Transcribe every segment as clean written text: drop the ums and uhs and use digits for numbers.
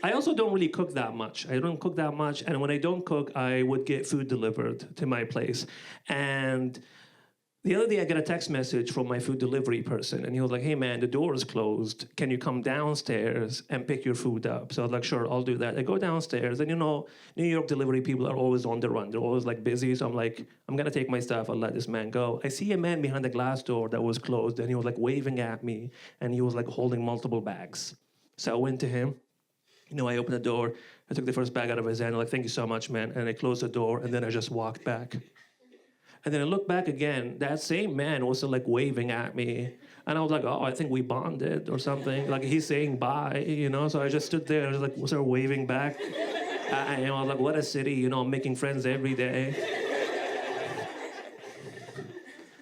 I also don't really cook that much. I don't cook that much, and when I don't cook, I would get food delivered to my place. And the other day, I get a text message from my food delivery person, and he was like, "Hey, man, the door is closed. Can you come downstairs and pick your food up?" So I was like, "Sure, I'll do that." I go downstairs, and New York delivery people are always on the run. They're always like busy. So I'm like, "I'm gonna take my stuff. I'll let this man go." I see a man behind the glass door that was closed, and he was like waving at me, and he was like holding multiple bags. So I went to him. I opened the door. I took the first bag out of his hand. I'm like, "Thank you so much, man." And I closed the door, and then I just walked back. And then I looked back again, that same man was still like waving at me. And I was like, "Oh, I think we bonded or something." Like he's saying bye. So I just stood there and just like started waving back. And I was like, what a city, I'm making friends every day.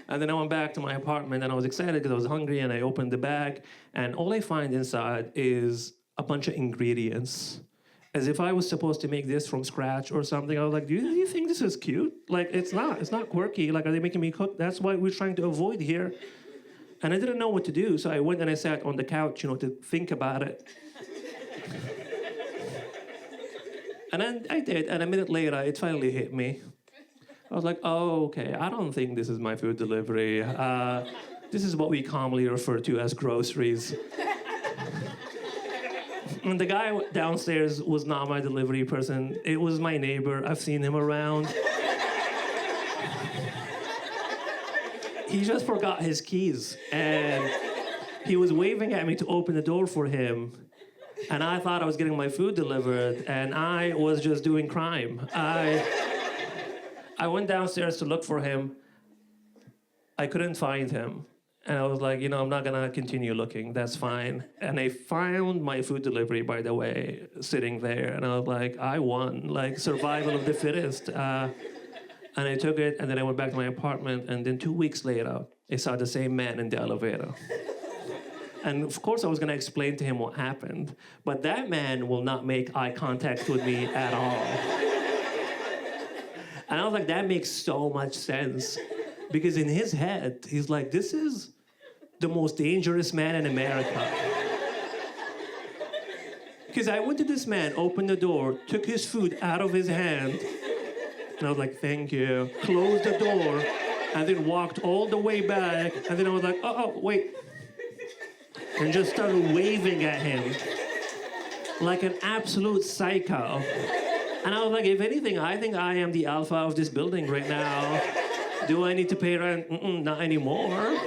And then I went back to my apartment and I was excited because I was hungry and I opened the bag and all I find inside is a bunch of ingredients. As if I was supposed to make this from scratch or something. I was like, do you think this is cute? Like, it's not quirky. Like, are they making me cook? That's what we're trying to avoid here. And I didn't know what to do, so I went and I sat on the couch, to think about it. And then I did, and a minute later, it finally hit me. I was like, oh, okay, I don't think this is my food delivery. This is what we commonly refer to as groceries. And the guy downstairs was not my delivery person. It was my neighbor. I've seen him around. He just forgot his keys. And he was waving at me to open the door for him. And I thought I was getting my food delivered. And I was just doing crime. I went downstairs to look for him. I couldn't find him. And I was like, I'm not gonna continue looking, that's fine. And I found my food delivery, by the way, sitting there. And I was like, I won, like survival of the fittest. And I took it, and then I went back to my apartment, and then 2 weeks later, I saw the same man in the elevator. And of course I was gonna explain to him what happened, but that man will not make eye contact with me at all. And I was like, that makes so much sense. Because in his head, he's like, this is the most dangerous man in America. Because I went to this man, opened the door, took his food out of his hand, and I was like, thank you, closed the door, and then walked all the way back, and then I was like, oh, wait. And just started waving at him like an absolute psycho. And I was like, if anything, I think I am the alpha of this building right now. Do I need to pay rent? Not anymore.